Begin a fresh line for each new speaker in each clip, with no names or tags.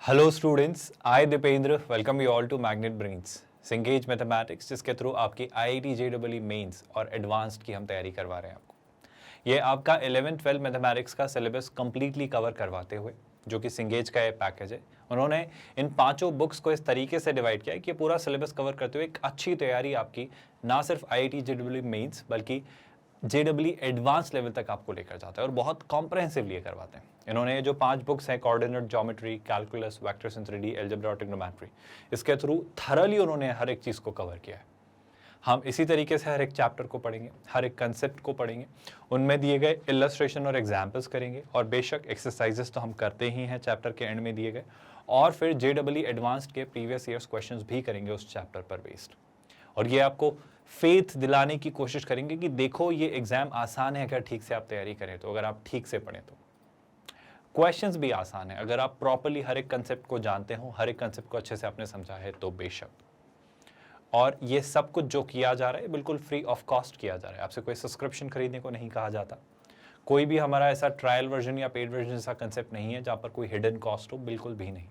Hello students, I Dipendra welcome you all to Magnet Brains सिंगेज mathematics, जिसके through आपकी IIT JEE mains और advanced की हम तैयारी करवा रहे हैं आपको। ये आपका 11th-12th मैथमेटिक्स का सिलेबस कंप्लीटली कवर करवाते हुए, जो कि सिंगेज का ये पैकेज है, उन्होंने इन पांचों बुक्स को इस तरीके से डिवाइड किया है कि पूरा सिलेबस कवर करते हुए एक अच्छी तैयारी आपकी ना सिर्फ आईआईटी जेईई मेंस बल्कि जेईई एडवांस लेवल तक आपको लेकर जाता है और बहुत कॉम्प्रहेंसिवली करवाते हैं। इन्होंने जो 5 बुक्स हैं, coordinate geometry, calculus, vectors in 3D, algebra और ट्रिग्नोमेट्री, इसके थ्रू थरली उन्होंने हर एक चीज़ को कवर किया है। हम इसी तरीके से हर एक चैप्टर को पढ़ेंगे, हर एक कंसेप्ट को पढ़ेंगे, उनमें दिए गए इलस्ट्रेशन और एग्जाम्पल्स करेंगे और बेशक एक्सरसाइजेस तो हम करते ही हैं चैप्टर के एंड में दिए गए, और फिर जेईई एडवांस्ड के प्रीवियस ईयर्स क्वेश्चंस भी करेंगे उस चैप्टर पर बेस्ड। और ये आपको फेथ दिलाने की कोशिश करेंगे कि देखो ये एग्जाम आसान है अगर ठीक से आप तैयारी करें तो, अगर आप ठीक से पढ़ें तो। क्वेश्चंस भी आसान है अगर आप प्रॉपर्ली हर एक कंसेप्ट को जानते हो, हर एक कंसेप्ट को अच्छे से आपने समझा है तो बेशक। और ये सब कुछ जो किया जा रहा है बिल्कुल फ्री ऑफ कॉस्ट किया जा रहा है, आपसे कोई सब्सक्रिप्शन खरीदने को नहीं कहा जाता। कोई भी हमारा ऐसा ट्रायल वर्जन या पेड वर्जन जैसा कंसेप्ट नहीं है जहाँ पर कोई हिडन कॉस्ट हो, बिल्कुल भी नहीं।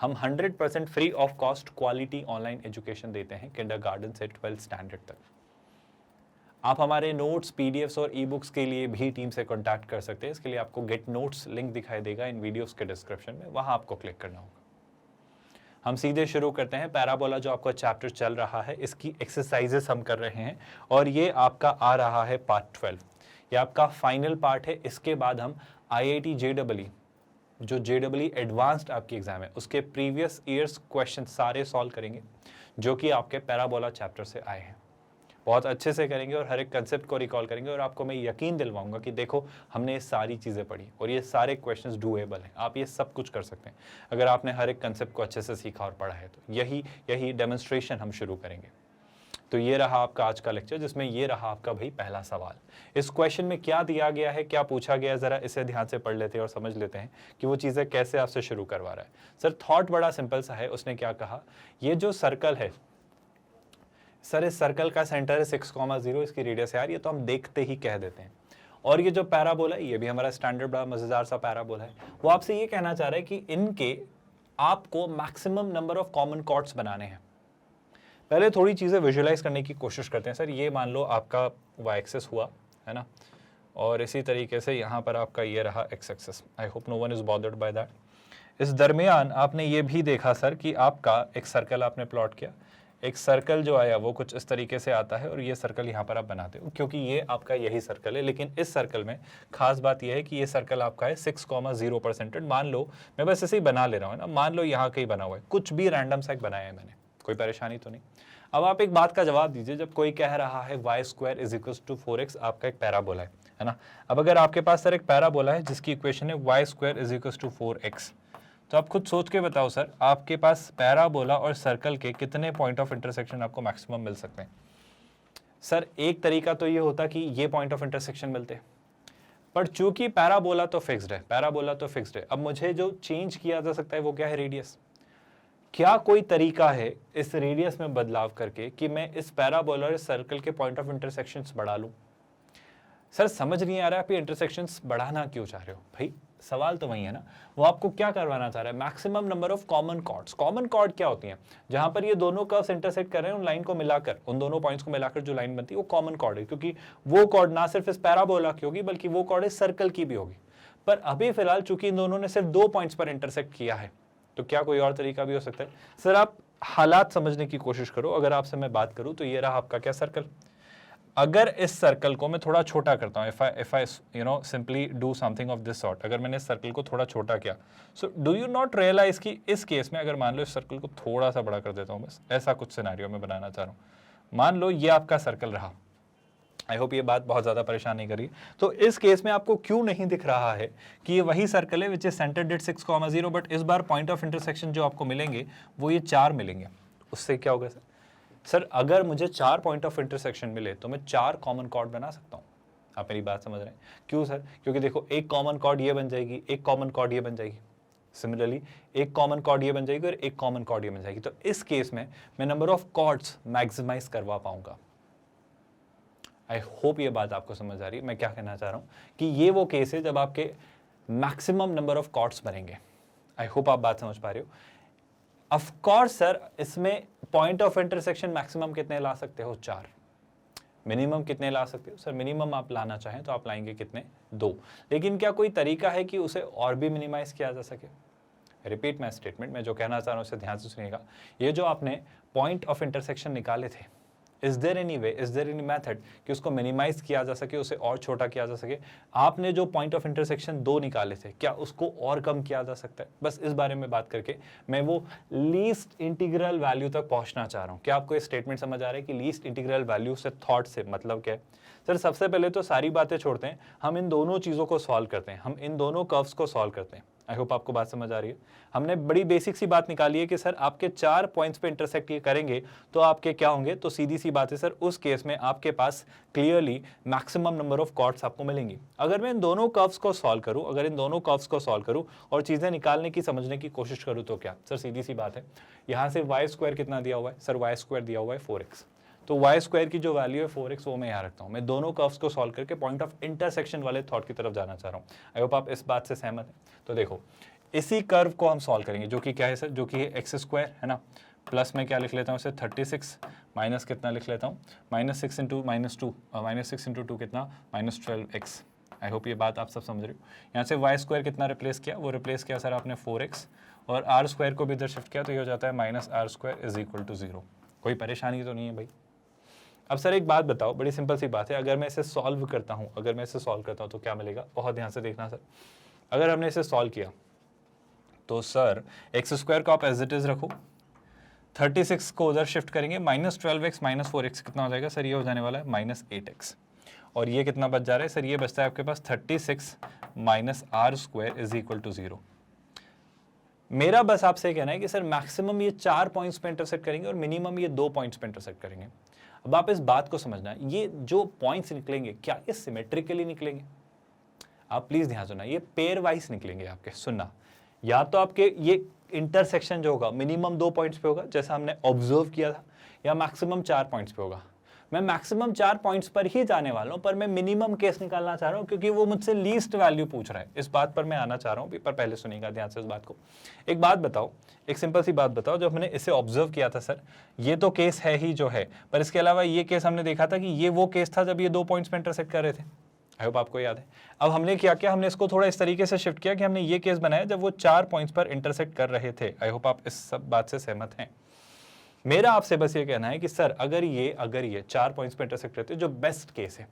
हम 100% free of cost quality online education देते हैं किंडरगार्टन से 12th स्टैंडर्ड तक। आप हमारे नोट्स, पीडीएफ्स और ई बुक्स के लिए भी टीम से कांटेक्ट कर सकते हैं। इसके लिए आपको गेट नोट्स लिंक दिखाई देगा इन वीडियोस के डिस्क्रिप्शन में, वहां आपको क्लिक करना होगा। हम सीधे शुरू करते हैं। पैराबोला जो आपका चैप्टर चल रहा है, इसकी एक्सरसाइजेस हम कर रहे हैं और ये आपका आ रहा है पार्ट 12। ये आपका फाइनल पार्ट है। इसके बाद हम आईआईटी जेईई जो जेईई एडवांस्ड आपकी एग्जाम है उसके प्रीवियस ईयर्स क्वेश्चन सारे सॉल्व करेंगे, जो कि आपके पैराबोला चैप्टर से आए हैं। बहुत अच्छे से करेंगे और हर एक कंसेप्ट को रिकॉल करेंगे और आपको मैं यकीन दिलवाऊंगा कि देखो हमने ये सारी चीज़ें पढ़ी और ये सारे क्वेश्चंस डूएबल हैं, आप ये सब कुछ कर सकते हैं अगर आपने हर एक कंसेप्ट को अच्छे से सीखा और पढ़ा है तो। यही डेमोन्स्ट्रेशन हम शुरू करेंगे। तो ये रहा आपका आज का लेक्चर, जिसमें ये रहा आपका भाई पहला सवाल। इस क्वेश्चन में क्या दिया गया है, क्या पूछा गया है, जरा इसे ध्यान से पढ़ लेते हैं और समझ लेते हैं कि वो चीज़ें कैसे आपसे शुरू करवा रहा है। सर थॉट बड़ा सिंपल सा है। उसने क्या कहा, ये जो सर्कल है सर, इस सर्कल का सेंटर है 6,0, इसकी रेडियस है यार, ये तो हम देखते ही कह देते हैं। और ये जो पैराबोला है ये भी हमारा स्टैंडर्ड बड़ा मजेदार सा पैराबोला है। वो आपसे ये कहना चाह रहा है कि इनके आपको maximum number of common chords बनाने हैं। पहले थोड़ी चीज़ें विजुअलाइज करने की कोशिश करते हैं। सर ये मान लो आपका वाई एक्सेस हुआ है ना, और इसी तरीके से यहाँ पर आपका ये रहा x axis. I hope no one is bothered by that. इस दरमियान आपने ये भी देखा सर कि आपका एक सर्कल आपने प्लॉट किया। एक सर्कल जो आया वो कुछ इस तरीके से आता है और ये सर्कल यहाँ पर आप बनाते हो, क्योंकि ये आपका यही सर्कल है। लेकिन इस सर्कल में खास बात यह है कि ये सर्कल आपका है 6,0%। मान लो मैं बस ऐसे ही बना ले रहा हूँ ना, मान लो यहाँ कहीं बना हुआ है, कुछ भी रैंडम सा एक बनाया है मैंने, कोई परेशानी तो नहीं। अब आप एक बात का जवाब दीजिए, जब कोई कह रहा है y² = 4x, आपका एक पैराबोला है ना। अब अगर आपके पास सर एक पैराबोला है जिसकी इक्वेशन है y² = 4x, तो आप खुद सोच के बताओ सर, आपके पास पैराबोला और सर्कल के कितने पॉइंट ऑफ इंटरसेक्शन आपको मैक्सिमम मिल सकते हैं। सर एक तरीका तो ये होता कि ये पॉइंट ऑफ इंटरसेक्शन मिलते, पर चूंकि पैराबोला तो फिक्स्ड है, अब मुझे जो चेंज किया जा सकता है वो क्या है, रेडियस। क्या कोई तरीका है इस रेडियस में बदलाव करके कि मैं इस पैराबोला और सर्कल के पॉइंट ऑफ इंटरसेक्शंस बढ़ा लूं। सर समझ नहीं आ रहा है आप ये इंटरसेक्शंस बढ़ाना क्यों चाह रहे हो भाई, सवाल तो वही है ना। वो आपको क्या करवाना चाह रहा है, maximum number of common chords. Common chord क्या होती हैं, जहां पर ये दोनों कर्व्स इंटरसेक्ट कर रहे हैं, उन लाइन को मिलाकर, उन दोनों पॉइंट्स को मिलाकर जो लाइन बनती है वो कॉमन कॉर्ड है, क्योंकि वो कॉर्ड ना सिर्फ इस पैराबोला की होगी बल्कि वो कॉर्ड इस सर्कल की भी होगी। पर अभी फिलहाल चूंकि इन दोनों ने सिर्फ 2 पॉइंट्स पर इंटरसेक्ट किया है, तो क्या कोई और तरीका भी हो सकता है। सर आप हालात समझने की कोशिश करो। अगर आपसे मैं बात करूं तो ये रहा आपका क्या, सर्कल। अगर इस सर्कल को मैं थोड़ा छोटा करता हूं, if I simply do something of this sort, अगर मैंने इस सर्कल को थोड़ा छोटा किया, so do you not realise कि इस केस में अगर मान लो इस सर्कल को थोड़ा सा बड़ा कर देता हूं, बस ऐसा कुछ सिनेरियो में बनाना चाह रहा हूं। मान लो ये आपका सर्कल रहा, आई होप ये बात बहुत ज़्यादा परेशान नहीं करी। तो इस केस में आपको क्यों नहीं दिख रहा है कि ये वही सर्कल है which is centred at 6,0, but इस बार पॉइंट ऑफ इंटरसेक्शन जो आपको मिलेंगे वो ये 4 मिलेंगे। उससे क्या होगा सर, अगर मुझे 4 पॉइंट ऑफ इंटरसेक्शन मिले तो मैं 4 कॉमन कॉर्ड बना सकता हूँ। आप मेरी बात समझ रहे हैं क्यों सर, क्योंकि देखो एक कॉमन कॉर्ड ये बन जाएगी, एक कॉमन कॉर्ड ये बन जाएगी, सिमिलरली एक कॉमन कॉर्ड ये बन जाएगी और एक कॉमन कॉर्ड ये बन जाएगी। तो इस केस में मैं नंबर ऑफ कॉर्ड्स मैक्सिमाइज करवा पाऊंगा। आई होप ये बात आपको समझ आ रही है। मैं क्या कहना चाह रहा हूं कि ये वो केस है जब आपके मैक्सिमम नंबर ऑफ कॉर्ड्स बनेंगे। आई होप आप बात समझ पा रहे हो। ऑफ कोर्स सर, इसमें पॉइंट ऑफ इंटरसेक्शन मैक्सिमम कितने ला सकते हो? 4। मिनिमम कितने ला सकते हो? सर मिनिमम आप लाना चाहें तो आप लाएंगे कितने? 2। लेकिन क्या कोई तरीका है कि उसे और भी मिनिमाइज किया जा सके? रिपीट माई स्टेटमेंट, मैं जो कहना चाह रहा हूँ उसे ध्यान से सुनिएगा। ये जो आपने पॉइंट ऑफ इंटरसेक्शन निकाले थे, is there any way, is there any method कि उसको मिनिमाइज किया जा सके, उसे और छोटा किया जा सके? आपने जो पॉइंट ऑफ इंटरसेक्शन 2 निकाले थे, क्या उसको और कम किया जा सकता है? बस इस बारे में बात करके मैं वो लीस्ट इंटीग्रल वैल्यू तक पहुंचना चाह रहा हूं। क्या आपको ये स्टेटमेंट समझ आ रहा है कि लीस्ट इंटीग्रल वैल्यू से थॉट से मतलब क्या है? सर सबसे पहले तो सारी बातें छोड़ते हैं, हम इन दोनों चीज़ों को सॉल्व करते हैं, हम इन दोनों कर्व्स को सॉल्व करते हैं। आई होप आपको बात समझ आ रही है। हमने बड़ी बेसिक सी बात निकाली है कि सर आपके 4 पॉइंट्स पे इंटरसेक्ट ये करेंगे तो आपके क्या होंगे? तो सीधी सी बात है सर, उस केस में आपके पास clearly maximum number of chords आपको मिलेंगी। अगर मैं इन दोनों कर्व्स को सॉल्व करूं, अगर इन दोनों कर्व्स को सॉल्व करूं और चीजें निकालने की समझने की कोशिश करूं तो क्या? सर सीधी सी बात है, यहां से वाई स्क्वायर कितना दिया हुआ है? सर वाई स्क्वायर दिया हुआ है 4x, तो वाई स्क्वायर की जो वैल्यू है 4x वो मैं यहाँ रखता हूँ। मैं दोनों कर्व्स को सॉल्व करके पॉइंट ऑफ इंटरसेक्शन वाले थॉट की तरफ जाना चाह रहा हूँ। आई होप आप इस बात से सहमत हैं। तो देखो, इसी कर्व को हम सॉल्व करेंगे, जो कि क्या है सर? जो कि एक्स स्क्वायर है ना, प्लस में क्या लिख लेता हूँ इसे 36, माइनस कितना लिख लेता हूँ? -6 इंटू -2, -6 इंटू 2 कितना? -12x। आई होप ये बात आप सब समझ रहे हो। यहाँ से वाई स्क्वायर कितना रिप्लेस किया? वो रिप्लेस किया सर आपने 4x, और आर स्क्वायर को भी इधर शिफ्ट किया तो ये हो जाता है -r² इज इक्वल टू 0। कोई परेशानी तो नहीं है भाई? अब सर एक बात बताओ, बड़ी सिंपल सी बात है, अगर मैं इसे सॉल्व करता हूँ, अगर मैं इसे सॉल्व करता हूँ तो क्या मिलेगा? बहुत ध्यान से देखना सर। अगर हमने इसे सॉल्व किया तो सर एक्स स्क्वायर को आप एज इट इज रखो, 36 को उधर शिफ्ट करेंगे, -12x -4x कितना हो जाएगा सर? ये हो जाने वाला है -8x। और ये कितना बच जा रहा है सर? ये बचता है आपके पास 36 -r² इज इक्वल टू 0। मेरा बस आपसे कहना है कि सर मैक्सिमम ये 4 पॉइंट्स पे इंटरसेक्ट करेंगे और मिनिमम ये 2 पॉइंट्स पे इंटरसेक्ट करेंगे। अब आप इस बात को समझना, ये जो पॉइंट्स निकलेंगे क्या ये सिमेट्रिकली निकलेंगे? आप प्लीज ध्यान सुनना, ये पेयर वाइज निकलेंगे आपके। सुनना, या तो आपके ये इंटरसेक्शन जो होगा मिनिमम 2 पॉइंट्स पे होगा जैसा हमने ऑब्जर्व किया था, या मैक्सिमम 4 पॉइंट्स पे होगा। मैं मैक्सिमम 4 पॉइंट्स पर ही जाने वाला हूं, पर मैं मिनिमम केस निकालना चाह रहा हूं क्योंकि वो मुझसे लीस्ट वैल्यू पूछ रहा है। इस बात पर मैं आना चाह रहा हूं, पर पहले सुनिएगा ध्यान से इस बात को। एक बात बताओ, एक सिंपल सी बात बताओ, जब हमने इसे ऑब्जर्व किया था सर, ये तो केस है ही जो है, पर इसके अलावा ये केस हमने देखा था कि ये वो केस था जब ये 2 पॉइंट्स पे इंटरसेक्ट कर रहे थे। आई होप आपको याद है। अब हमने क्या किया? हमने इसको थोड़ा इस तरीके से शिफ्ट किया कि हमने ये केस बनाया जब वो 4 पॉइंट्स पर इंटरसेक्ट कर रहे थे। आई होप आप इस सब बात से सहमत हैं। मेरा आपसे बस ये कहना है कि सर अगर ये 4 पॉइंट्स पर इंटरसेक्ट करते, जो बेस्ट केस है,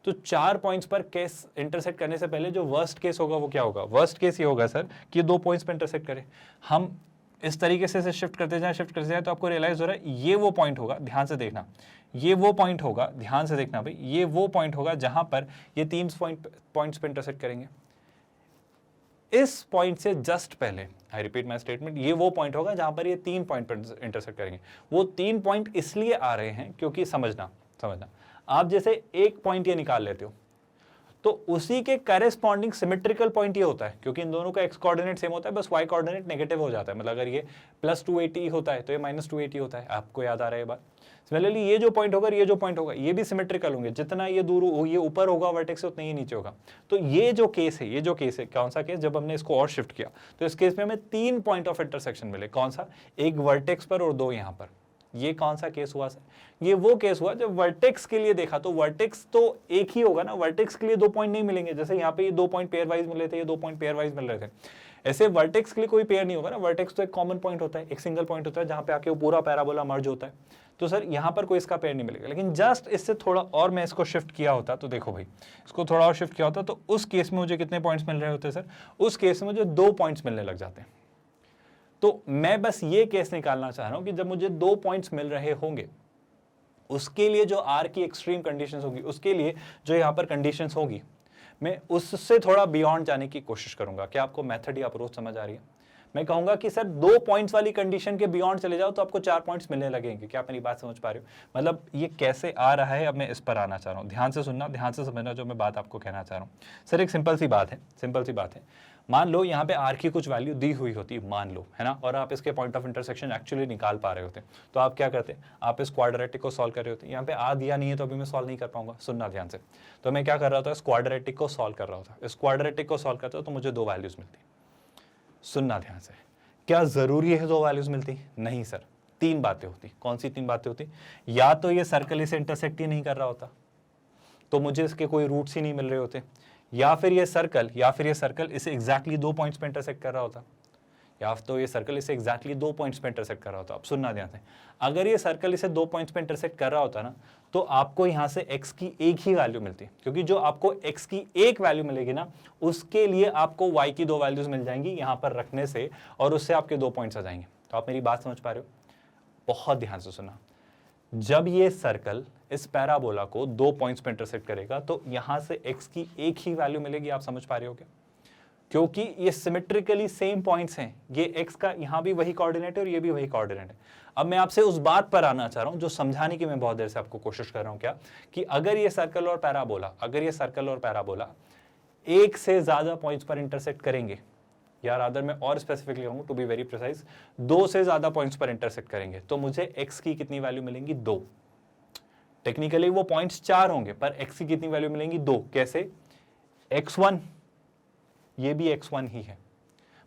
तो 4 पॉइंट्स पर केस इंटरसेक्ट करने से पहले जो वर्स्ट केस होगा वो क्या होगा? वर्स्ट केस ये होगा सर कि ये 2 पॉइंट्स पर इंटरसेक्ट करे। हम इस तरीके से शिफ्ट करते जाए तो आपको रियलाइज हो रहा है ये वो पॉइंट होगा, ध्यान से देखना, ये वो पॉइंट होगा, ध्यान से देखना भाई, ये वो पॉइंट होगा जहां पर ये 3 पॉइंट्स पे इंटरसेक्ट करेंगे। इस पॉइंट से जस्ट पहले, आई रिपीट माई स्टेटमेंट, ये वो पॉइंट होगा जहां पर ये 3 पॉइंट पर इंटरसेक्ट करेंगे। वो 3 पॉइंट इसलिए आ रहे हैं क्योंकि समझना, आप जैसे एक पॉइंट ये निकाल लेते हो तो उसी के करेस्पॉन्डिंग सिमेट्रिकल पॉइंट ये होता है, क्योंकि इन दोनों का एक्स कोऑर्डिनेट सेम होता है, बस वाई कोऑर्डिनेट नेगेटिव हो जाता है। मतलब अगर ये +280 होता है तो ये -280 होता है। आपको याद आ रहा है ये बात? सिमिलरली ये जो पॉइंट होगा, ये जो पॉइंट होगा, ये भी सिमेट्रिकल होंगे। जितना ये दूर ये ऊपर होगा वर्टेक्स से, उतना ही नीचे होगा। तो ये जो केस है, कौन सा केस? जब हमने इसको और शिफ्ट किया तो इस केस में हमें 3 पॉइंट ऑफ इंटरसेक्शन मिले। कौन सा? एक वर्टेक्स पर और 2 यहाँ पर। ये कौन सा केस हुआ सर? ये वो केस हुआ जब वर्टेक्स के लिए देखा तो वर्टेक्स तो एक ही होगा ना, वर्टेक्स के लिए 2 पॉइंट नहीं मिलेंगे। जैसे यहाँ पे ये 2 पॉइंट पेयर वाइज मिल रहे थे, ये 2 पॉइंट पेयर वाइज मिल रहे थे, ऐसे वर्टेक्स के लिए कोई पेयर नहीं होगा ना। वर्टेक्स तो एक कॉमन पॉइंट होता है, एक सिंगल पॉइंट होता है जहां पे आके वो पूरा पैराबोला मर्ज होता है। तो सर यहाँ पर कोई इसका पेयर नहीं मिलेगा। लेकिन जस्ट इससे थोड़ा और मैं इसको शिफ्ट किया होता तो देखो भाई, इसको थोड़ा और शिफ्ट किया होता तो उस केस में मुझे कितने पॉइंट्स मिल रहे होते सर? उस केस में मुझे 2 पॉइंट्स मिलने लग जाते हैं। तो मैं बस ये केस निकालना चाह रहा हूं कि जब मुझे 2 पॉइंट्स मिल रहे होंगे, उसके लिए जो आर की एक्सट्रीम कंडीशंस होगी, उसके लिए जो यहाँ पर कंडीशंस होगी, मैं उससे थोड़ा बियॉन्ड जाने की कोशिश करूंगा। क्या आपको मेथड या अप्रोच समझ आ रही है? मैं कहूंगा कि सर 2 पॉइंट्स वाली कंडीशन के बियॉन्ड चले जाओ तो आपको 4 पॉइंट्स मिलने लगेंगे। क्या आप मेरी बात समझ पा रहे हो? मतलब ये कैसे आ रहा है, अब मैं इस पर आना चाह रहा हूँ। ध्यान से सुनना, ध्यान से समझना जो मैं बात आपको कहना चाह रहा हूँ। सर एक सिंपल सी बात है, मान लो यहाँ पे आर की कुछ वैल्यू दी हुई होती है, मान लो, है ना, और आप इसके पॉइंट ऑफ इंटरसेक्शन एक्चुअली निकाल पा रहे होते, तो आप क्या करते? आप इस क्वाड्रेटिक को सॉल्व कर रहे होते। यहाँ पे आ दिया नहीं है तो अभी मैं सॉल्व नहीं कर पाऊंगा। सुनना ध्यान से, तो मैं क्या कर रहा था? इस क्वाड्रेटिक को सॉल्व कर रहा था। इस क्वाड्रेटिक को सॉल्व करता तो मुझे 2 वैल्यूज मिलती। सुनना ध्यान से, क्या जरूरी है 2 वैल्यूज मिलती? नहीं सर, 3 बातें होती। कौन सी 3 बातें होती? या तो ये सर्कल इसे इंटरसेक्ट ही नहीं कर रहा होता, तो मुझे इसके कोई रूट्स ही नहीं मिल रहे होते, या फिर ये सर्कल इसे एग्जैक्टली 2 पॉइंट्स पे इंटरसेक्ट कर रहा होता, या तो ये सर्कल इसे एग्जैक्टली 2 पॉइंट्स पे इंटरसेक्ट कर रहा होता। अब सुनना ध्यान से, अगर ये सर्कल इसे 2 पॉइंट्स पे इंटरसेक्ट कर रहा होता ना, तो आपको यहाँ से x की एक ही वैल्यू मिलती, क्योंकि जो आपको x की एक वैल्यू मिलेगी ना, उसके लिए आपको y की 2 वैल्यूज मिल जाएंगी यहाँ पर रखने से, और उससे आपके 2 पॉइंट्स आ जाएंगे। तो आप मेरी बात समझ पा रहे हो? बहुत ध्यान से सुना, जब ये सर्कल इस पैराबोला को 2 पॉइंट्स पे इंटरसेक्ट करेगा तो यहां से x की एक ही वैल्यू मिलेगी। आप समझ पा रहे हो क्या? क्योंकि ये सिमेट्रिकली सेम पॉइंट्स हैं, ये x का यहां भी वही कोऑर्डिनेट है और ये भी वही कोऑर्डिनेट है। अब मैं आपसे उस बात पर आना चाह रहा हूं जो समझाने की मैं बहुत देर से आपको कोशिश कर रहा हूं, क्या कि अगर ये सर्कल और पैराबोला एक से ज्यादा पॉइंट्स पर इंटरसेक्ट करेंगे, या रादर मैं और स्पेसिफिकली कहूं, टू बी वेरी प्रिसाइज, 2 से ज्यादा पॉइंट्स पर इंटरसेक्ट करेंगे, तो मुझे x की कितनी वैल्यू मिलेंगी? 2। टेक्निकली वो पॉइंट्स 4 होंगे, पर x की कितनी वैल्यू मिलेंगी? 2। कैसे? x1, ये भी x1 ही है,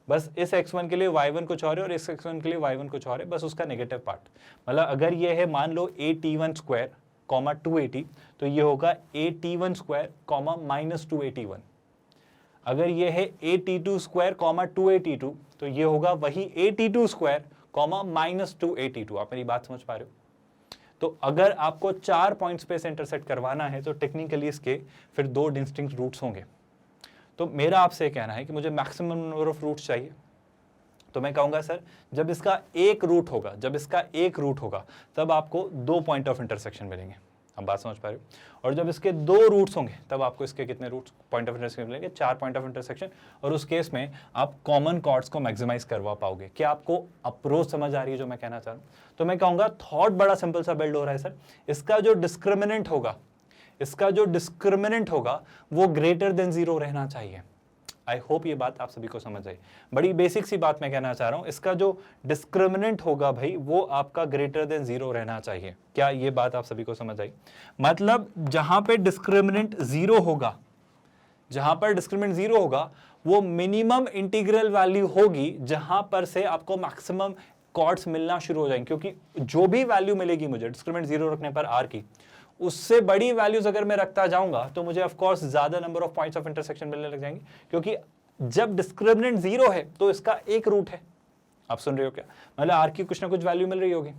बस इस x1 के लिए y1 कुछ और है और इस x1 के लिए y1 कुछ और है, बस उसका नेगेटिव पार्ट। मतलब अगर ये है मान लो at1 स्क्वायर कॉमा 280, तो ये होगा at1 स्क्वायर कॉमा -281। अगर ये है at2 स्क्वायर कॉमा 282, तो ये होगा वही at2 स्क्वायर कॉमा -282। आप मेरी बात समझ पा रहे हो? तो अगर आपको 4 पॉइंट्स पे से इंटरसेक्ट करवाना है तो टेक्निकली इसके फिर 2 डिस्टिंक्ट रूट्स होंगे। तो मेरा आपसे कहना है कि मुझे मैक्सिमम नंबर ऑफ रूट्स चाहिए, तो मैं कहूंगा सर जब इसका एक रूट होगा तब आपको 2 पॉइंट ऑफ इंटरसेक्शन मिलेंगे। अब बात समझ पा रहे हो? और जब इसके 2 रूट्स होंगे तब आपको इसके कितने रूट्स पॉइंट ऑफ इंटरसेक्शन मिलेंगे? 4 पॉइंट ऑफ इंटरसेक्शन। और उस केस में आप कॉमन कॉर्ड्स को मैक्सिमाइज करवा पाओगे। क्या आपको अप्रोच समझ आ रही है जो मैं कहना चाह रहा हूं? तो मैं कहूंगा थॉट बड़ा सिंपल सा बिल्ड हो रहा है सर। इसका जो डिस्क्रिमिनेंट होगा वो ग्रेटर देन 0 रहना चाहिए। आई होप ये बात आप सभी को समझ आई। बड़ी बेसिक सी बात मैं कहना चाह रहा हूं, इसका जो डिस्क्रिमिनेंट होगा भाई वो आपका ग्रेटर देन 0 रहना चाहिए। क्या ये बात आप सभी को समझ आई? मतलब जहां पे डिस्क्रिमिनेंट 0 होगा वो मिनिमम इंटीग्रल वैल्यू होगी जहां पर से आपको मैक्सिमम कॉर्ड्स मिलना शुरू हो जाएंगे। क्योंकि जो भी वैल्यू मिलेगी मुझे डिस्क्रिमिनेंट 0 रखने पर r की, उससे बड़ी वैल्यूज अगर मैं रखता जाऊंगा तो मुझे ऑफ कोर्स ज्यादा number of points of intersection मिलने लग जाएंगे। क्योंकि जब डिस्क्रिमिनेंट 0 है तो इसका एक रूट है। आप सुन रहे हो क्या? मतलब r की कुछ ना कुछ वैल्यू मिल रही होगी,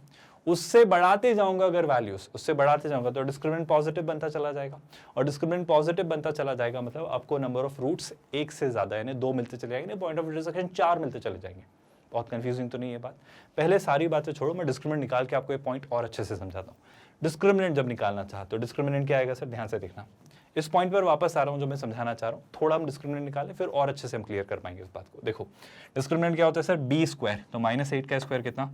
उससे बढ़ाते जाऊंगा अगर वैल्यूज, उससे बढ़ाते जाऊंगा तो डिस्क्रिमिनेंट पॉजिटिव बनता चला जाएगा। और डिस्क्रिमिनेंट पॉजिटिव बनता चला जाएगा मतलब आपको नंबर ऑफ रूट्स एक से ज्यादा यानी 2 मिलते चले जाएंगे, पॉइंट ऑफ इंटरसेक्शन 4 मिलते चले जाएंगे। बहुत कंफ्यूजिंग तो नहीं है बात? पहले सारी बातें छोड़ो, मैं डिस्क्रिमिनेंट निकाल के आपको ये पॉइंट और अच्छे से समझाता हूँ। डिस्क्रिमिनेंट जब निकालना चाहते हो, डिस्क्रिमिनेंट क्या आएगा सर? ध्यान से देखना, इस पॉइंट पर वापस आ रहा हूं जो मैं समझाना चाह रहा हूं। थोड़ा हम डिस्क्रिमिनेंट निकालें फिर और अच्छे से हम क्लियर कर पाएंगे इस बात को। देखो डिस्क्रिमिनेंट क्या होता है सर? b स्क्वायर, तो -8 का स्क्वायर कितना?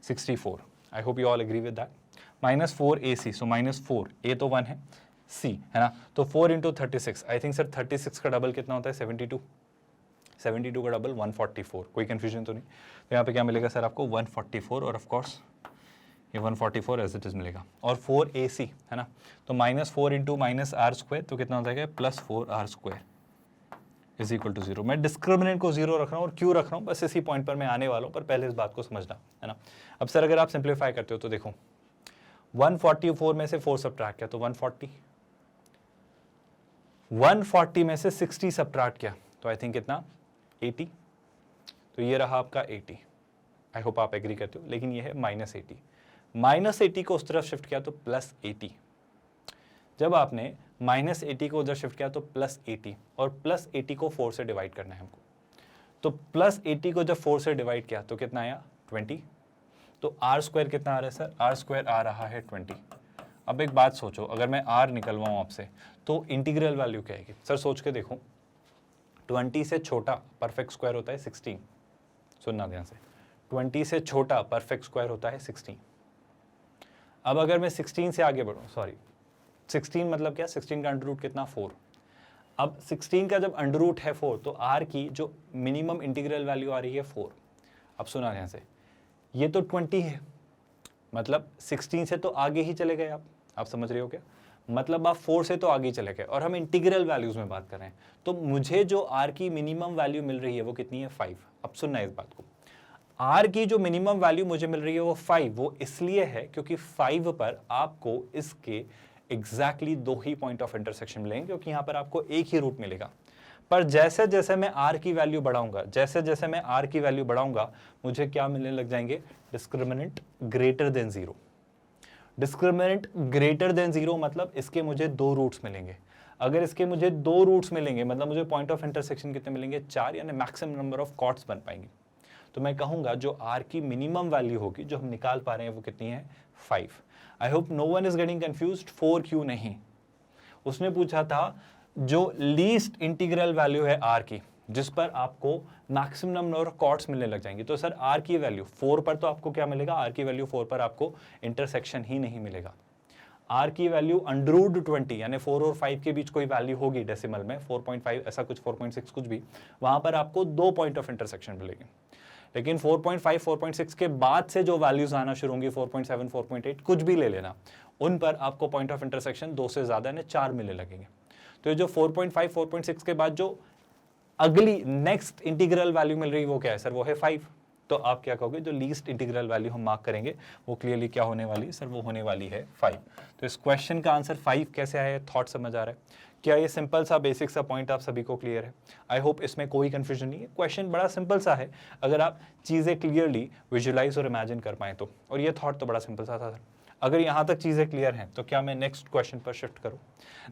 64। I hope you all agree with that. -4ac, so -4, a तो 1 है, c है ना, तो 4 × 36। आई थिंक सर 36 का डबल कितना होता है? 72। 72 का डबल 144। कोई कंफ्यूजन तो नहीं? तो यहाँ पे क्या मिलेगा सर आपको? 144, और ऑफ कोर्स ये 144 एज इट इज मिलेगा। और 4ac है ना, तो -4 × -r स्क्वायर, तो कितना हो जाएगा? +4r square is equal to 0। मैं डिस्क्रिमिनेंट को 0 रख रहा हूँ और क्यों रख रहा हूँ बस इसी पॉइंट पर मैं आने वाला हूँ, पर पहले इस बात को समझना है ना। अब सर अगर आप सिंप्लीफाई करते हो तो देखो 144 में से 4 सब्ट्रैक्ट किया तो 140, 140 में से 60 सब्ट्रैक्ट किया तो आई थिंक कितना? 80। तो ये रहा आपका 80। आई होप आप एग्री करते हो। लेकिन ये है -80, -80 को उस तरफ शिफ्ट किया तो +80। जब आपने -80 को उधर शिफ्ट किया तो +80, और +80 को 4 से डिवाइड करना है हमको। तो +80 को जब 4 से डिवाइड किया तो कितना आया? 20। तो r स्क्वायर कितना आ रहा है सर? r स्क्वायर आ रहा है 20। अब एक बात सोचो, अगर मैं r निकलवाऊं आपसे तो इंटीग्रल वैल्यू क्या आएगी? सर सोच के देखो, 20 से छोटा परफेक्ट स्क्वायर होता है 16। सुनना ध्यान से, 20 से छोटा परफेक्ट स्क्वायर होता है 16। अब अगर मैं 16 से आगे बढ़ूं, सॉरी 16 मतलब क्या? 16 का अंडर रूट कितना? 4। अब 16 का जब अंडर रूट है 4 तो r की जो मिनिमम इंटीग्रल वैल्यू आ रही है 4। अब सुना ध्यान से, ये तो 20 है, मतलब 16 से तो आगे ही चले गए आप समझ रहे हो क्या? मतलब आप 4 से तो आगे चले गए और हम इंटीग्रल वैल्यूज में बात कर रहे हैं। तो मुझे जो आर की मिनिमम वैल्यू मिल रही है वो कितनी है, 5। अब सुनना इस बात को, आर की जो मिनिमम वैल्यू मुझे मिल रही है वो 5, वो इसलिए है क्योंकि 5 पर आपको इसके exactly 2 he point of intersection मिलेंगे, क्योंकि यहां पर आपको एक ही रूट मिलेगा। पर जैसे जैसे मैं आर की वैल्यू बढ़ाऊंगा, जैसे जैसे मैं आर की वैल्यू बढ़ाऊंगा, मुझे क्या मिलने लग जाएंगे, discriminant greater than 0। Discriminant greater than 0 मतलब इसके मुझे 2 रूट्स मिलेंगे। अगर इसके मुझे 2 रूट्स मिलेंगे मतलब मुझे पॉइंट ऑफ इंटरसेक्शन कितने मिलेंगे, 4, यानी मैक्सिमम नंबर ऑफ कॉर्ड्स बन पाएंगे। तो मैं कहूंगा जो आर की मिनिमम वैल्यू होगी जो हम निकाल पा रहे हैं वो कितनी है, 5। I hope no one is getting confused. 4 क्यों नहीं, उसने पूछा था जो लीस्ट इंटीग्रल वैल्यू है आर की, जिस पर आपको मैक्सिमम नंबर ऑफ कॉर्ड्स मिलने लग जाएंगे। तो सर आर की वैल्यू 4 पर तो आपको क्या मिलेगा, आर की वैल्यू 4 पर आपको इंटरसेक्शन ही नहीं मिलेगा। आर की वैल्यू √20 यानी 4 और 5 के बीच कोई वैल्यू होगी डेसिमल में, 4.5 ऐसा कुछ, 4.6 कुछ भी, वहां पर आपको 2 पॉइंट ऑफ इंटरसेक्शन मिलेंगे। लेकिन 4.5 4.6 के बाद से जो वैल्यूज आना शुरू होंगी, 4.7 4.8 कुछ भी ले लेना, उन पर आपको पॉइंट ऑफ इंटरसेक्शन 2 से ज्यादा यानी 4 मिलने लगेंगे। तो ये जो 4.5 4.6 के बाद जो अगली नेक्स्ट इंटीग्रल वैल्यू मिल रही है वो क्या है सर, वो है 5। तो आप क्या कहोगे, जो लीस्ट इंटीग्रल वैल्यू हम मार्क करेंगे वो क्लियरली क्या होने वाली है सर, वो होने वाली है 5। तो इस क्वेश्चन का आंसर 5 कैसे आया है, थॉट समझ आ रहा है क्या? ये सिंपल सा बेसिक सा पॉइंट आप सभी को क्लियर है? आई होप इसमें कोई कंफ्यूजन नहीं है। क्वेश्चन बड़ा सिंपल सा है अगर आप चीजें क्लियरली विजुलाइज और इमेजिन कर पाए तो। और ये थॉट तो बड़ा सिंपल सा था सर। अगर यहां तक चीजें क्लियर हैं तो क्या मैं नेक्स्ट क्वेश्चन पर शिफ्ट करूं?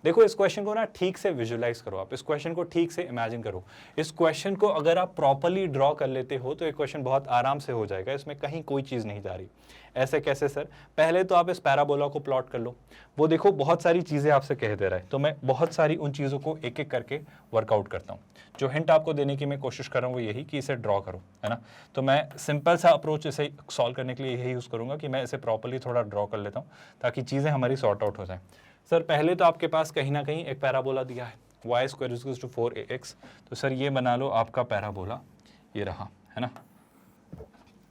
देखो इस क्वेश्चन को ना ठीक से विजुलाइज करो, आप इस क्वेश्चन को ठीक से इमेजिन करो। इस क्वेश्चन को अगर आप प्रॉपर्ली ड्रॉ कर लेते हो तो ये क्वेश्चन बहुत आराम से हो जाएगा, इसमें कहीं कोई चीज नहीं जा रही। ऐसे कैसे सर? पहले तो आप इस पैराबोला को प्लॉट कर लो। वो देखो बहुत सारी चीजें आपसे कह दे रहा है, तो मैं बहुत सारी उन चीजों को एक एक करके वर्कआउट करता हूँ। जो हिंट आपको देने की मैं कोशिश कर रहा हूँ वो यही कि इसे ड्रॉ करो, है ना। तो मैं सिंपल सा अप्रोच इसे सॉल्व करने के लिए यही यूज करूंगा कि मैं इसे प्रॉपर्ली थोड़ा ड्रॉ कर लेता हूँ ताकि चीजें हमारी सॉर्ट आउट हो जाए। सर पहले तो आपके पास कहीं ना कहीं एक पैराबोला दिया है, y² = 4ax। तो सर ये बना लो आपका पैराबोला, ये रहा, है ना।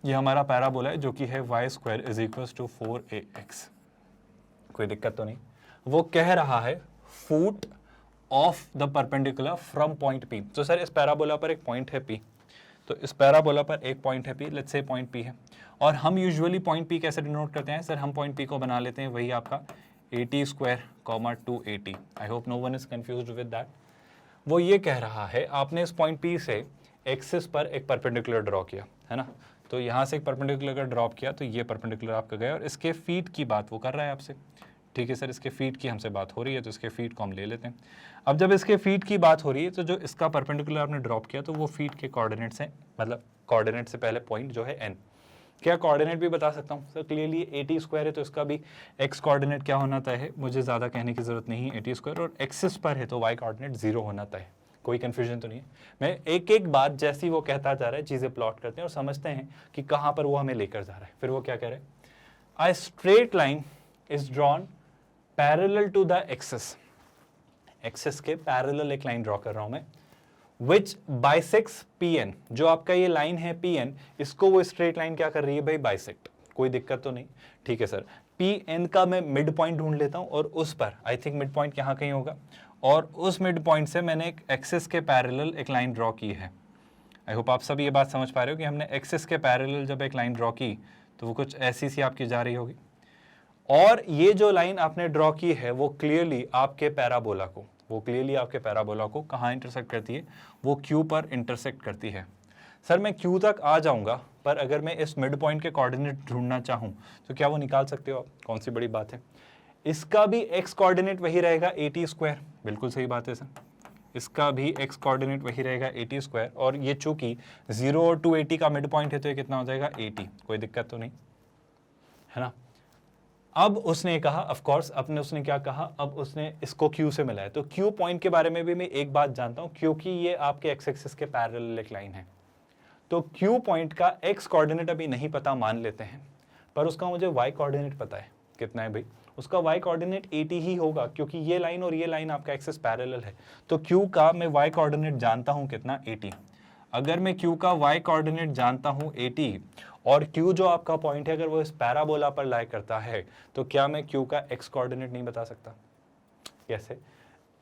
ये हमारा पैराबोला है जो कि है y² = 4ax। कोई दिक्कत तो नहीं। वो कह रहा है foot of the perpendicular from point P। तो सर इस पैराबोला पर एक पॉइंट है P, तो इस पैराबोला पर एक पॉइंट है P, let's say point P है। और हम यूजुअली पॉइंट P कैसे डिनोट करते हैं सर, हम पॉइंट P को बना लेते हैं वही आपका AT², 280। I hope no one is confused with that. वो ये कह रहा है आपने इस पॉइंट P से एक्सिस पर एक परपेंडिकुलर ड्रॉ किया, है ना। तो यहाँ से एक परपेंडिकुलर का ड्रॉप किया तो ये परपेंडिकुलर आपका गया, और इसके फीट की बात वो कर रहा है आपसे। ठीक है सर, इसके फीट की हमसे बात हो रही है तो इसके फीट को हम ले लेते हैं। अब जब इसके फीट की बात हो रही है तो जो इसका परपेंडिकुलर आपने ड्रॉप किया तो वो फीट के कोऑर्डिनेट्स हैं, मतलब कोऑर्डिनेट से पहले पॉइंट जो है n। क्या कोऑर्डिनेट भी बता सकता हूँ सर? क्लियरली AT² है तो इसका भी x कोऑर्डिनेट क्या होना तय है, मुझे ज़्यादा कहने की जरूरत नहीं है। AT², और एक्सिस पर है तो y कोऑर्डिनेट 0 होना तय है। कोई कंफ्यूजन तो नहीं है। मैं एक एक बात जैसी वो कहता जा रहा है चीज़ें प्लॉट करते हैं और समझते हैं कि कहाँ पर वो हमें लेकर जा रहा है। फिर वो क्या कह रहा है, a straight line is drawn parallel to the axis. Axis के पैरेलल एक लाइन ड्रॉ कर रहा हूं मैं, विच बाइसेक्स PN। जो आपका ये लाइन है PN, इसको वो स्ट्रेट लाइन क्या कर रही है भाई, बाइसेक्ट। कोई दिक्कत तो नहीं, ठीक है सर। PN का मैं मिड पॉइंट ढूंढ लेता हूं और उस पर आई थिंक मिड पॉइंट यहाँ कहीं होगा, और उस मिड पॉइंट से मैंने एक एक्सिस के पैरेलल एक लाइन ड्रॉ की है। आई होप आप सब ये बात समझ पा रहे हो कि हमने एक्सिस के पैरेलल जब एक लाइन ड्रॉ की तो वो कुछ ऐसी सी आपकी जा रही होगी। और ये जो लाइन आपने ड्रॉ की है वो क्लियरली आपके पैराबोला को कहाँ इंटरसेक्ट करती है, वो Q पर इंटरसेक्ट करती है। सर मैं Q तक आ जाऊंगा, पर अगर मैं इस मिड पॉइंट के कोऑर्डिनेट ढूंढना चाहूं तो क्या वो निकाल सकते हो आप? कौन सी बड़ी बात है। इसका भी x कोऑर्डिनेट वही रहेगा AT², बिल्कुल सही बात है सर। इसका भी x कोऑर्डिनेट वही रहेगा AT², और ये चूंकि 0 और 280 का मिड पॉइंट है तो ये कितना हो जाएगा 80। कोई दिक्कत तो नहीं है ना। अब उसने कहा, ऑफ कोर्स अपने उसने क्या कहा, अब उसने इसको Q से मिलाया। तो Q पॉइंट के बारे में भी मैं एक बात जानता हूं, क्योंकि ये आपके एक्स एक्सिस के पैरेलल एक लाइन है। तो Q पॉइंट का x कोऑर्डिनेट अभी नहीं पता मान लेते हैं, पर उसका मुझे y कोऑर्डिनेट पता है। कितना है भाई? उसका y कोऑर्डिनेट 80 ही होगा, क्योंकि ये लाइन और ये लाइन आपका एक्सिस पैरेलल है। तो Q का मैं y कोऑर्डिनेट जानता हूं कितना, 80। अगर मैं Q का y कोऑर्डिनेट जानता हूं 80, और Q जो आपका पॉइंट है अगर वो इस पैराबोला पर लाई करता है, तो क्या मैं Q का x कोऑर्डिनेट नहीं बता सकता? कैसे,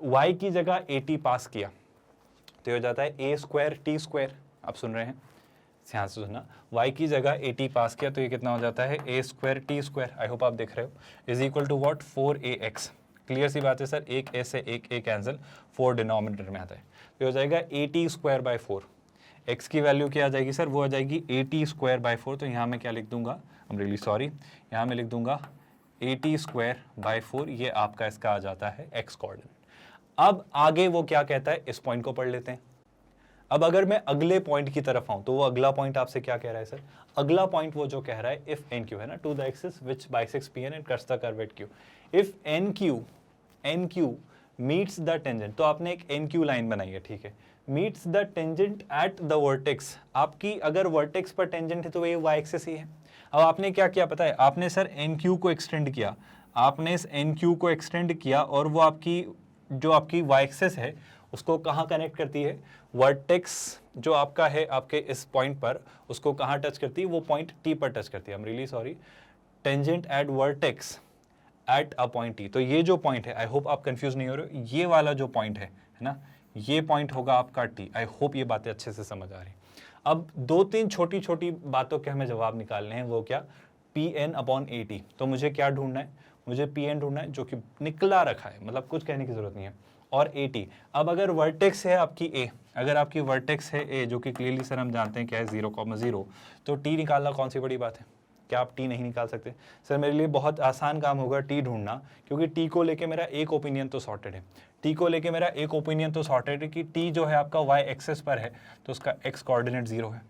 y की जगह AT पास किया तो ये हो जाता है a स्क्वायर t स्क्वायर। आप सुन रहे हैं, ध्यान से सुनना, y की जगह AT पास किया तो ये कितना हो जाता है a square t square. I hope आप देख रहे हो, is equal to what 4ax। Clear सी बात है सर, एक a से एक a कैंसिल, 4 डिनोमिनेटर में आता है तो हो जाएगा AT स्क्वायर बाई 4। x की वैल्यू क्या आ जाएगी सर, वो आ जाएगी AT स्क्वायर बाई 4। तो यहाँ मैं क्या लिख दूंगा, आई एम रियली सॉरी, यहाँ मैं लिख दूंगा AT स्क्वायर बाई 4। ये आपका इसका आ जाता है x कोऑर्डिनेट। अब आगे वो क्या कहता है, इस पॉइंट को पढ़ लेते हैं। अब अगर मैं अगले पॉइंट की तरफ आऊं तो वो अगला पॉइंट आपसे क्या कह रहा है सर, अगला पॉइंट वो जो कह रहा है इफ एन क्यू है ना, to the axis which bisects P N and cuts the curve at Q, if N Q meets the tangent. तो आपने एक एन क्यू लाइन बनाई है, ठीक है, meets the tangent at the vertex. आपकी अगर वर्टेक्स पर टेंजेंट है तो ये वाई एक्सिस ही है। अब आपने क्या किया पता है, आपने सर एन क्यू को एक्सटेंड किया, आपने इस एन क्यू को एक्सटेंड किया और वो आपकी जो आपकी वाई एक्सिस है उसको कहाँ कनेक्ट करती है, वर्टेक्स जो आपका है आपके इस पॉइंट पर, उसको कहाँ टच करती है, वो पॉइंट टी पर टच करती है। I am really sorry, tangent at vertex at a point T. तो ये जो पॉइंट है, आई होप आप कंफ्यूज नहीं हो रहे हो, ये वाला जो पॉइंट है ना, ये पॉइंट होगा आपका टी। आई होप ये बातें अच्छे से समझ आ रही। अब 2-3 छोटी छोटी बातों के हमें जवाब निकालने हैं, वो क्या, P N upon A T. तो मुझे क्या ढूंढना है, मुझे पी एन ढूंढना है जो कि निकला रखा है, मतलब कुछ कहने की जरूरत नहीं है, और ए टी। अब अगर वर्टेक्स है आपकी ए, अगर आपकी वर्टेक्स है ए जो कि क्लियरली सर हम जानते हैं क्या है 0,0, तो टी निकालना कौन सी बड़ी बात है, क्या आप टी नहीं निकाल सकते सर? मेरे लिए बहुत आसान काम होगा टी ढूंढना, क्योंकि टी को लेके मेरा एक ओपिनियन तो सॉर्टेड है, टी को लेके मेरा एक ओपिनियन तो सॉर्टेड है कि टी जो है आपका वाई एक्सेस पर है तो उसका एक्स कोऑर्डिनेट 0 है।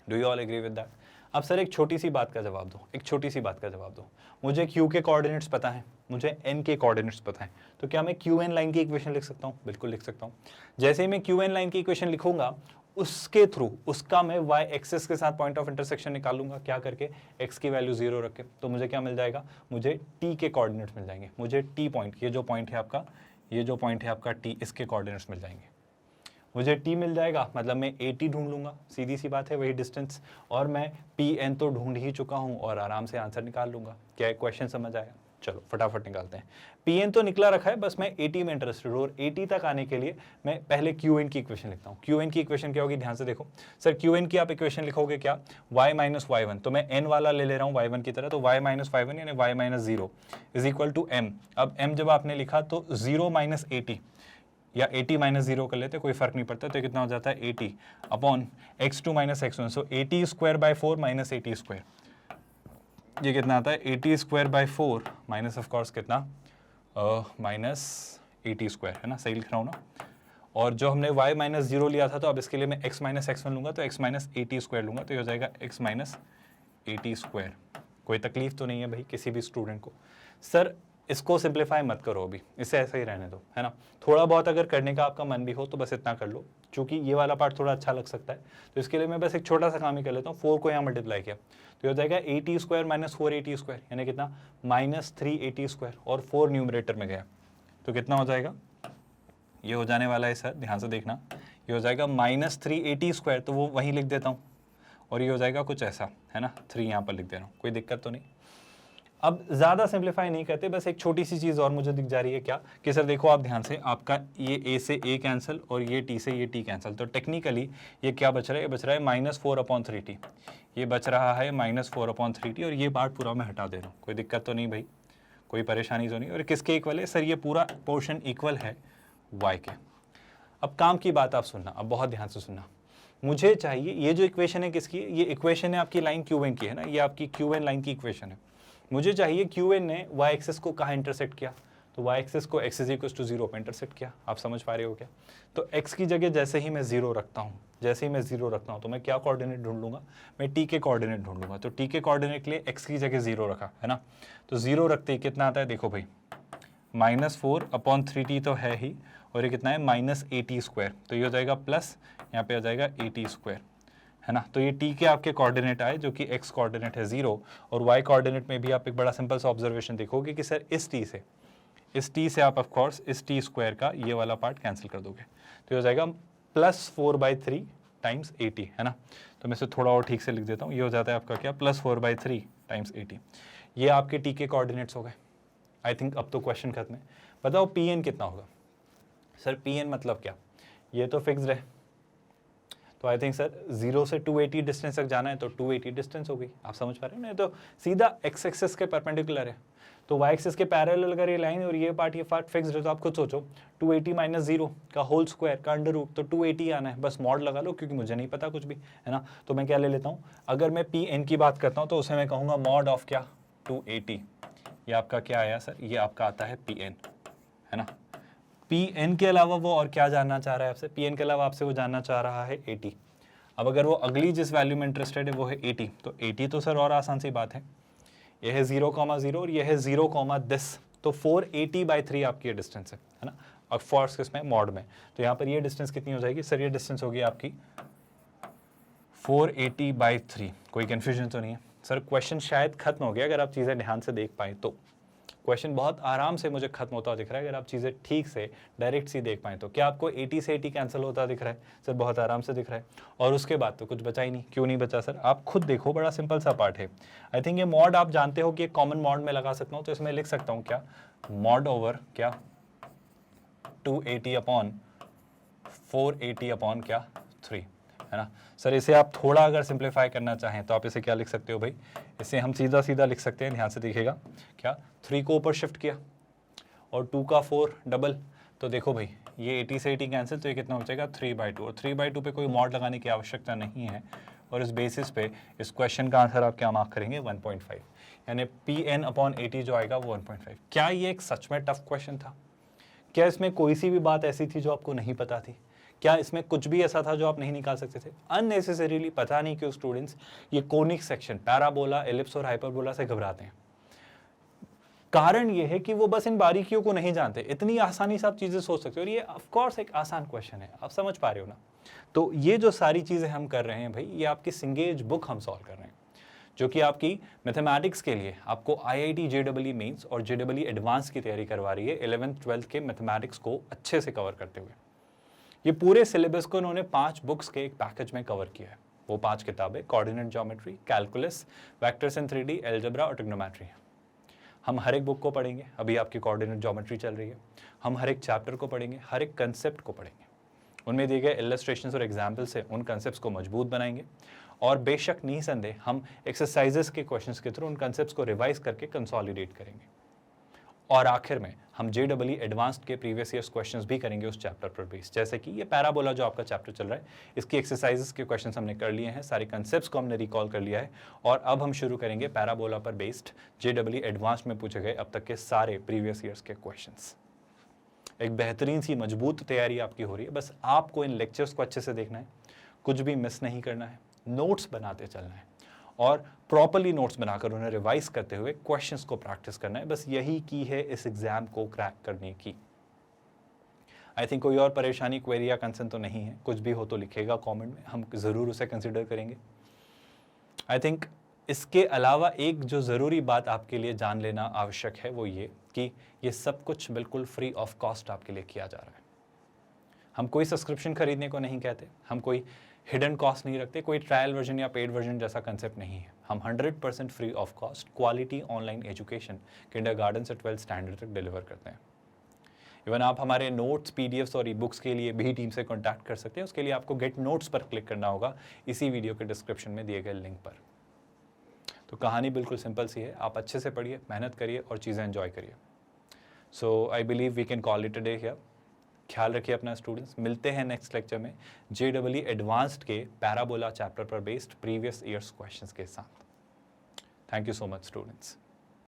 Do you all agree with that? अब सर एक छोटी सी बात का जवाब दो, एक छोटी सी बात का जवाब दो। मुझे क्यू के कोऑर्डिनेट्स पता है, मुझे एन के कोऑर्डिनेट्स पता है, तो क्या मैं क्यू एन लाइन की इक्वेशन लिख सकता हूँ? बिल्कुल लिख सकता हूँ। जैसे ही मैं क्यू एन लाइन की इक्वेशन लिखूंगा, उसके थ्रू उसका मैं वाई एक्सेस के साथ पॉइंट ऑफ इंटरसेक्शन निकालूंगा, क्या करके, एक्स की वैल्यू 0 रख के। तो मुझे क्या मिल जाएगा, मुझे टी के कोऑर्डिनेट्स मिल जाएंगे, मुझे टी पॉइंट, ये जो पॉइंट है आपका, ये जो पॉइंट है आपका टी, इसके कोऑर्डिनेट्स मिल जाएंगे। मुझे टी मिल जाएगा, मतलब मैं ए टी ढूंढ लूंगा, सीधी सी बात है, वही डिस्टेंस, और मैं पी एन तो ढूंढ ही चुका हूं और आराम से आंसर निकाल लूंगा। क्या क्वेश्चन समझ आया? चलो फटाफट निकालते हैं। पी एन तो निकला रखा है, बस मैं ए टी में इंटरेस्टेड हूँ, और ए टी तक आने के लिए मैं पहले क्यू एन की इक्वेशन लिखता हूँ। क्यू एन की इक्वेशन क्या होगी, ध्यान से देखो सर, क्यू एन की आप इक्वेशन लिखोगे क्या, y माइनस वाई वन, तो मैं n वाला ले रहा हूँ y1 की तरह, तो y माइनस वाई वन यानी y minus 0 is equal to m। अब m जब आपने लिखा तो 0 माइनस ए टी या 80 माइनस 0 कर लेते, कोई फर्क नहीं पड़ता, तो कितना हो जाता है 80 upon x2 minus x1, so 80 square by 4 minus 80 square, ये कितना आता है 80 square by 4 minus of course कितना, माइनस 80 स्क्वायर, है ना, सही लिख रहा हूँ ना। और जो हमने y माइनस 0 लिया था, तो अब इसके लिए मैं x माइनस x1 लूंगा, तो x माइनस 80 स्क्वायर लूंगा, तो ये हो जाएगा x माइनस 80 स्क्वायर। कोई तकलीफ तो नहीं है भाई किसी भी स्टूडेंट को? सर इसको सिंप्लीफाई मत करो अभी, इसे ऐसा ही रहने दो, है ना। थोड़ा बहुत अगर करने का आपका मन भी हो तो बस इतना कर लो, क्योंकि ये वाला पार्ट थोड़ा अच्छा लग सकता है, तो इसके लिए मैं बस एक छोटा सा काम ही कर लेता हूँ। 4 को यहाँ मल्टीप्लाई किया तो ये हो जाएगा 80 स्क्वायर माइनस 480 स्क्वायर, यानी कितना, माइनस 380 स्क्वायर, और 4 न्यूमरेटर में गया तो कितना हो जाएगा, ये हो जाने वाला है सर, ध्यान से देखना, ये हो जाएगा माइनस 380 स्क्वायर, तो वो वहीं लिख देता हूँ, और ये हो जाएगा कुछ ऐसा, है ना, 3 यहाँ पर लिख दे रहा हूँ, कोई दिक्कत तो नहीं। अब ज़्यादा सिंप्लीफाई नहीं करते, बस एक छोटी सी चीज़ और मुझे दिख जा रही है, क्या कि सर देखो आप ध्यान से, आपका ये ए से ए कैंसिल और ये टी से ये टी कैंसिल, तो टेक्निकली ये क्या बच रहा है, ये बच रहा है -4/3t, ये बच रहा है -4/3t, और ये पार्ट पूरा मैं हटा दे रहा हूँ, कोई दिक्कत तो नहीं भाई, कोई परेशानी तो नहीं। और किसके इक्वल है सर, ये पूरा पोर्शन इक्वल है y के। अब काम की बात आप सुनना, अब बहुत ध्यान से सुनना, मुझे चाहिए ये जो इक्वेशन है किसकी है, ये इक्वेशन है आपकी लाइन क्यू एन की, है ना, ये आपकी क्यू एन लाइन की इक्वेशन है। मुझे चाहिए क्यू एन ने वाई एक्सेस को कहाँ इंटरसेक्ट किया, तो वाई एक्सेस को x इज इक्वल टू 0 पर इंटरसेक्ट किया। आप समझ पा रहे हो क्या? तो x की जगह जैसे ही मैं 0 रखता हूँ, जैसे ही मैं 0 रखता हूँ, तो मैं क्या कोऑर्डिनेट ढूंढ लूंगा, मैं t के कोऑर्डिनेट ढूंढ लूंगा। तो t के कोऑर्डिनेट के लिए x की जगह 0 रखा, है ना, तो 0 रखते ही कितना आता है, देखो भाई, -4/3t तो है ही, और ये कितना है -80 स्क्वायर, तो ये हो जाएगा प्लस, यहाँ पे हो जाएगा 80 स्क्वायर, है ना। तो ये t के आपके कोऑर्डिनेट आए, जो कि x कोऑर्डिनेट है 0, और y कोऑर्डिनेट में भी आप एक बड़ा सिंपल सा ऑब्जर्वेशन देखोगे कि सर इस t से आप ऑफ कोर्स इस t स्क्वायर का ये वाला पार्ट कैंसिल कर दोगे, तो ये हो जाएगा +4/3 टाइम्स 80, है ना। तो मैं इसे थोड़ा और ठीक से लिख देता हूँ, ये हो जाता है आपका क्या, +4/3 टाइम्स 80, ये आपके t के कोऑर्डिनेट्स हो गए। आई थिंक अब तो क्वेश्चन खत्म है, बताओ पी एन कितना होगा? सर पी एन मतलब क्या? ये तो फिक्स्ड है, तो आई थिंक सर 0 से 280 डिस्टेंस तक जाना है तो 280 डिस्टेंस हो गई। आप समझ पा रहे हो ना? तो सीधा एक्स एक्सिस के परपेंडिकुलर है, तो वाई एक्सिस के पैरेलल अगर ये लाइन और ये पार्ट फिक्स्ड है तो आप खुद सोचो 280 माइनस 0 का होल स्क्वायर का अंडर रूट, तो 280 आना है। बस मॉड लगा लो, क्योंकि मुझे नहीं पता कुछ भी, है ना। तो मैं क्या ले लेता हूँ, अगर मैं पी एन की बात करता हूँ तो उसे मैं कहूँगा मॉड ऑफ क्या, 280। ये आपका क्या आया सर? ये आपका आता है पी एन, है ना। पी एन के अलावा वो और क्या जानना चाह रहा है आपसे? पी एन के अलावा आपसे वो जानना चाह रहा है 80। अब अगर वो अगली जिस वैल्यू में इंटरेस्टेड है वो है 80, तो 80 तो सर और आसान सी बात है, ये है 0,0 और ये है 0,10, तो 480/3 आपकी ये डिस्टेंस है ना। अब फॉर्स किसमें? मॉड में। तो यहाँ पर ये डिस्टेंस कितनी हो जाएगी सर? ये डिस्टेंस होगी आपकी 480/3। कोई कन्फ्यूजन तो नहीं है सर? क्वेश्चन शायद खत्म हो गया अगर आप चीज़ें ध्यान से देख पाएँ तो। क्वेश्चन बहुत आराम से मुझे खत्म होता दिख रहा है अगर आप चीज़ें ठीक से डायरेक्ट सी देख पाएँ तो। क्या आपको 80 से 80 कैंसिल होता दिख रहा है? सर बहुत आराम से दिख रहा है। और उसके बाद तो कुछ बचा ही नहीं। क्यों नहीं बचा सर? आप खुद देखो, बड़ा सिंपल सा पार्ट है। आई थिंक ये मॉड आप जानते हो कि एक कॉमन मॉड में लगा सकता हूँ, तो इसमें लिख सकता हूँ क्या, मॉड ओवर क्या 280 अपॉन 480 अपॉन क्या 3, है ना। सर इसे आप थोड़ा अगर सिंप्लीफाई करना चाहें तो आप इसे क्या लिख सकते हो भाई? इसे हम सीधा सीधा लिख सकते हैं, ध्यान से देखिएगा। क्या 3 को ऊपर शिफ्ट किया और 2 का 4 डबल, तो देखो भाई ये 80 से 80 कैंसिल, तो ये कितना हो जाएगा 3/2। और 3/2 पे कोई मॉड लगाने की आवश्यकता नहीं है, और इस बेसिस पे इस क्वेश्चन का आंसर आप क्या मार्क करेंगे? 1.5, यानी पी एन अपॉन 80 जो आएगा वो 1.5। क्या ये एक सच में टफ क्वेश्चन था? क्या इसमें कोई सी भी बात ऐसी थी जो आपको नहीं पता थी? क्या इसमें कुछ भी ऐसा था जो आप नहीं निकाल सकते थे? अननेसेसरीली पता नहीं क्यों स्टूडेंट्स ये कोनिक सेक्शन, पैराबोला, एलिप्स और हाइपरबोला से घबराते हैं। कारण ये है कि वो बस इन बारीकियों को नहीं जानते। इतनी आसानी से आप चीजें सोच सकते हो, और ये ऑफ कोर्स एक आसान क्वेश्चन है, आप समझ पा रहे हो ना। तो ये जो सारी चीजें हम कर रहे हैं भाई, ये आपकी सिंगेज बुक हम सॉल्व कर रहे हैं, जो कि आपकी मैथमेटिक्स के लिए आपको IIT JEE मेंस और JEE एडवांस की तैयारी करवा रही है 11th 12th के मैथमेटिक्स को अच्छे से कवर करते हुए। ये पूरे सिलेबस को उन्होंने 5 बुक्स के एक पैकेज में कवर किया है। वो 5 किताबें coordinate geometry, calculus, vectors in 3D, algebra और ट्रिग्नोमेट्री है। हम हर एक बुक को पढ़ेंगे। अभी आपकी कोऑर्डिनेट ज्योमेट्री चल रही है, हम हर एक चैप्टर को पढ़ेंगे, हर एक कंसेप्ट को पढ़ेंगे, उनमें दिए गए इलस्ट्रेशंस और एग्जाम्पल से उन कंसेप्ट्स को मजबूत बनाएंगे, और बेशक निसंदेह हम एक्सरसाइजेस के क्वेश्चंस के थ्रू उन कंसेप्ट्स को रिवाइज करके कंसोलिडेट करेंगे। और आखिर में हम JEE एडवांस्ड के प्रीवियस ईयर्स क्वेश्चंस भी करेंगे उस चैप्टर पर बेस्ड। जैसे कि ये पैराबोला जो आपका चैप्टर चल रहा है, इसकी एक्सरसाइजेस के क्वेश्चंस हमने कर लिए हैं, सारे कंसेप्ट्स को हमने रिकॉल कर लिया है, और अब हम शुरू करेंगे पैराबोला पर बेस्ड JEE एडवांस्ड में पूछे गए अब तक के सारे प्रीवियस ईयर्स के क्वेश्चंस। एक बेहतरीन सी मजबूत तैयारी आपकी हो रही है। बस आपको इन लेक्चर्स को अच्छे से देखना है, कुछ भी मिस नहीं करना है, नोट्स बनाते चलना है, और प्रॉपर्ली नोट्स बनाकर उन्हें रिवाइज करते हुए क्वेश्चंस को प्रैक्टिस करना है। बस यही की है इस एग्जाम को क्रैक करने की। आई थिंक कोई और परेशानी, क्वेरी या कंसर्न तो नहीं है। कुछ भी हो तो लिखेगा कमेंट में, हम ज़रूर उसे कंसिडर करेंगे। आई थिंक इसके अलावा एक जो ज़रूरी बात आपके लिए जान लेना आवश्यक है वो ये कि ये सब कुछ बिल्कुल फ्री ऑफ कॉस्ट आपके लिए किया जा रहा है। हम कोई सब्सक्रिप्शन खरीदने को नहीं कहते, हम कोई हिडन कॉस्ट नहीं रखते, कोई ट्रायल वर्जन या पेड वर्जन जैसा कंसेप्ट नहीं है। हम 100% free of cost quality online education kindergarten से 12th स्टैंडर्ड तक डिलीवर करते हैं। इवन आप हमारे नोट्स, PDFs और ई-बुक्स के लिए भी टीम से कॉन्टैक्ट कर सकते हैं। उसके लिए आपको गेट नोट्स पर क्लिक करना होगा इसी वीडियो के डिस्क्रिप्शन में दिए गए लिंक पर। तो कहानी बिल्कुल सिंपल सी है, आप अच्छे से पढ़िए, मेहनत करिए और चीज़ें एंजॉय करिए। So I believe we can call it a day here. ख्याल रखिए अपना स्टूडेंट्स, मिलते हैं नेक्स्ट लेक्चर में JEE एडवांस्ड के पैराबोला चैप्टर पर बेस्ड प्रीवियस ईयर्स क्वेश्चंस के साथ। Thank you so much students.